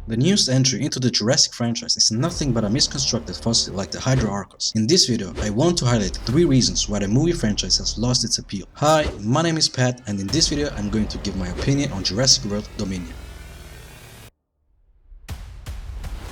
The newest entry into the Jurassic franchise is nothing but a misconstructed fossil like the Hydroarchus. In this video, I want to highlight 3 reasons why the movie franchise has lost its appeal. Hi, my name is Pat, and in this video I'm going to give my opinion on Jurassic World Dominion.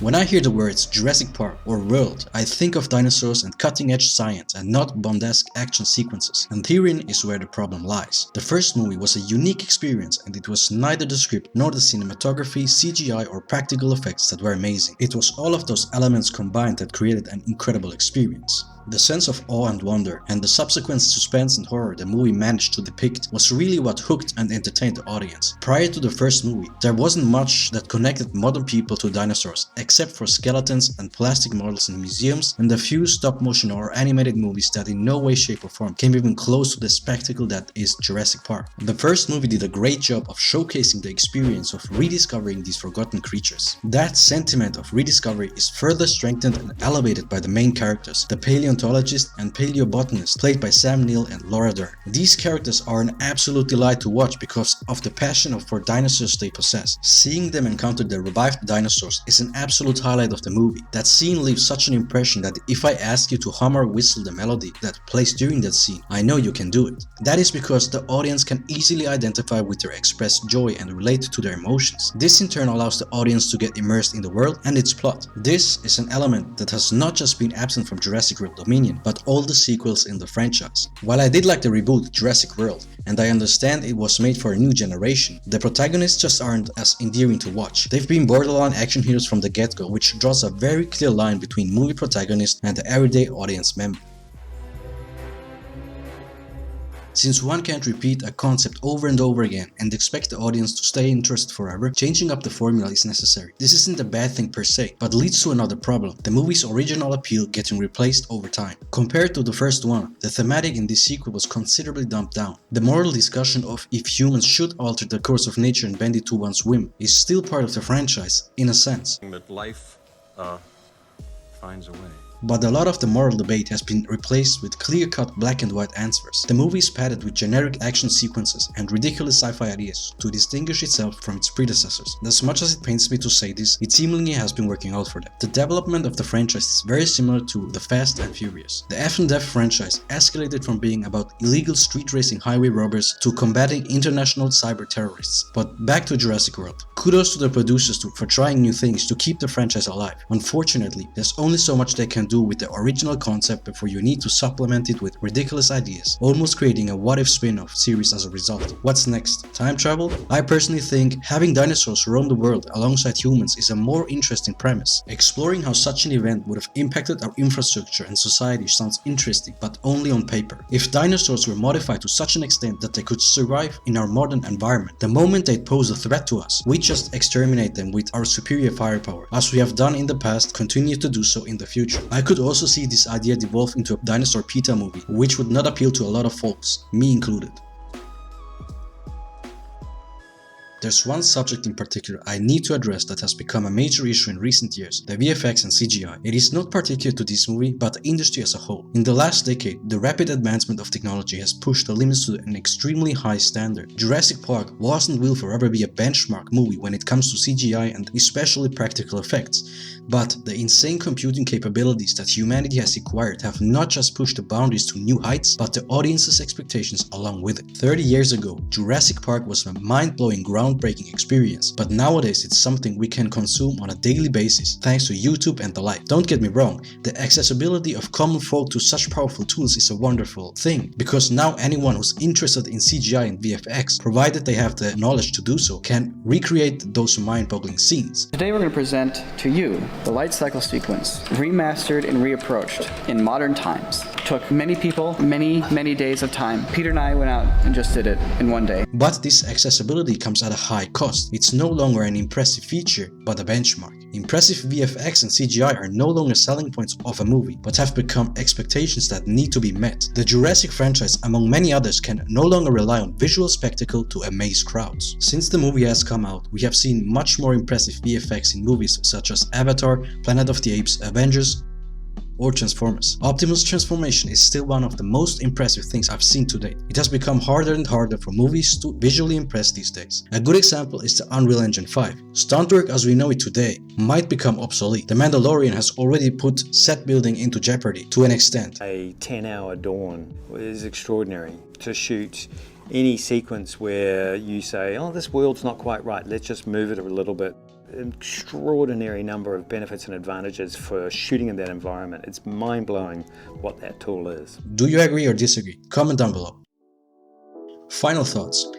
When I hear the words Jurassic Park or World, I think of dinosaurs and cutting-edge science and not Bond-esque action sequences, and herein is where the problem lies. The first movie was a unique experience, and it was neither the script nor the cinematography, CGI or practical effects that were amazing. It was all of those elements combined that created an incredible experience. The sense of awe and wonder, and the subsequent suspense and horror the movie managed to depict was really what hooked and entertained the audience. Prior to the first movie, there wasn't much that connected modern people to dinosaurs, except for skeletons and plastic models in museums and a few stop-motion or animated movies that in no way, shape or form came even close to the spectacle that is Jurassic Park. The first movie did a great job of showcasing the experience of rediscovering these forgotten creatures. That sentiment of rediscovery is further strengthened and elevated by the main characters, the paleontologist and paleobotanist played by Sam Neill and Laura Dern. These characters are an absolute delight to watch because of the passion for dinosaurs they possess. Seeing them encounter the revived dinosaurs is an absolute highlight of the movie. That scene leaves such an impression that if I ask you to hum or whistle the melody that plays during that scene, I know you can do it. That is because the audience can easily identify with their expressed joy and relate to their emotions. This in turn allows the audience to get immersed in the world and its plot. This is an element that has not just been absent from Jurassic World Dominion, but all the sequels in the franchise. While I did like the reboot Jurassic World, and I understand it was made for a new generation, the protagonists just aren't as endearing to watch. They've been borderline action heroes from the get-go, which draws a very clear line between movie protagonist and the everyday audience member. Since one can't repeat a concept over and over again and expect the audience to stay interested forever, changing up the formula is necessary. This isn't a bad thing per se, but leads to another problem: the movie's original appeal getting replaced over time. Compared to the first one, the thematic in this sequel was considerably dumbed down. The moral discussion of if humans should alter the course of nature and bend it to one's whim is still part of the franchise, in a sense. That life finds a way. But a lot of the moral debate has been replaced with clear-cut black and white answers. The movie is padded with generic action sequences and ridiculous sci-fi ideas to distinguish itself from its predecessors. As much as it pains me to say this, it seemingly has been working out for them. The development of the franchise is very similar to the Fast and Furious. The F and Death franchise escalated from being about illegal street racing highway robbers to combating international cyber terrorists. But back to Jurassic World. Kudos to the producers for trying new things to keep the franchise alive. Unfortunately, there's only so much they can do with the original concept before you need to supplement it with ridiculous ideas, almost creating a what-if spin-off series as a result. What's next? Time travel? I personally think having dinosaurs roam the world alongside humans is a more interesting premise. Exploring how such an event would have impacted our infrastructure and society sounds interesting, but only on paper. If dinosaurs were modified to such an extent that they could survive in our modern environment, the moment they pose a threat to us, we just exterminate them with our superior firepower, as we have done in the past, continue to do so in the future. I could also see this idea devolve into a dinosaur PETA movie, which would not appeal to a lot of folks, me included. There's one subject in particular I need to address that has become a major issue in recent years: the VFX and CGI. It is not particular to this movie, but the industry as a whole. In the last decade, the rapid advancement of technology has pushed the limits to an extremely high standard. Jurassic Park was and will forever be a benchmark movie when it comes to CGI and especially practical effects. But the insane computing capabilities that humanity has acquired have not just pushed the boundaries to new heights, but the audience's expectations along with it. 30 years ago, Jurassic Park was a mind-blowing, groundbreaking experience, but nowadays it's something we can consume on a daily basis thanks to YouTube and the like. Don't get me wrong, the accessibility of common folk to such powerful tools is a wonderful thing, because now anyone who's interested in CGI and VFX, provided they have the knowledge to do so, can recreate those mind-boggling scenes. Today we're going to present to you the light cycle sequence, remastered and reapproached in modern times. Took many people, many days of time. Peter and I went out and just did it in one day. But this accessibility comes at a high cost. It's no longer an impressive feature, but a benchmark. Impressive VFX and CGI are no longer selling points of a movie, but have become expectations that need to be met. The Jurassic franchise, among many others, can no longer rely on visual spectacle to amaze crowds. Since the movie has come out, we have seen much more impressive VFX in movies such as Avatar, Planet of the Apes, Avengers, or Transformers. Optimus' transformation is still one of the most impressive things I've seen to date. It has become harder and harder for movies to visually impress these days. A good example is the Unreal Engine 5. Stunt work as we know it today might become obsolete. The Mandalorian has already put set building into jeopardy to an extent. A 10-hour dawn is extraordinary to shoot any sequence where you say, oh, this world's not quite right, let's just move it a little bit. An extraordinary number of benefits and advantages for shooting in that environment. It's mind-blowing what that tool is. Do you agree or disagree? Comment down below. Final thoughts.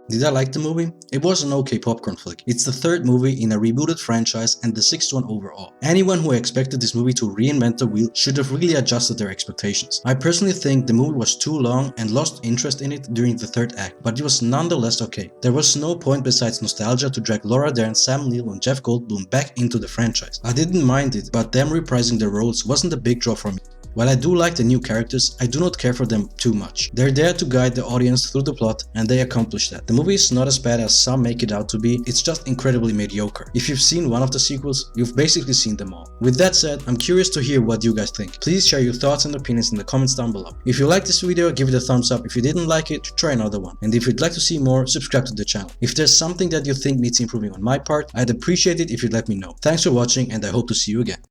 Did I like the movie? It was an okay popcorn flick. It's the third movie in a rebooted franchise and the sixth one overall. Anyone who expected this movie to reinvent the wheel should have really adjusted their expectations. I personally think the movie was too long and lost interest in it during the third act, but it was nonetheless okay. There was no point besides nostalgia to drag Laura Dern, Sam Neill and Jeff Goldblum back into the franchise. I didn't mind it, but them reprising their roles wasn't a big draw for me. While I do like the new characters, I do not care for them too much. They're there to guide the audience through the plot, and they accomplish that. The movie is not as bad as some make it out to be, it's just incredibly mediocre. If you've seen one of the sequels, you've basically seen them all. With that said, I'm curious to hear what you guys think. Please share your thoughts and opinions in the comments down below. If you liked this video, give it a thumbs up. If you didn't like it, try another one. And if you'd like to see more, subscribe to the channel. If there's something that you think needs improving on my part, I'd appreciate it if you'd let me know. Thanks for watching, and I hope to see you again.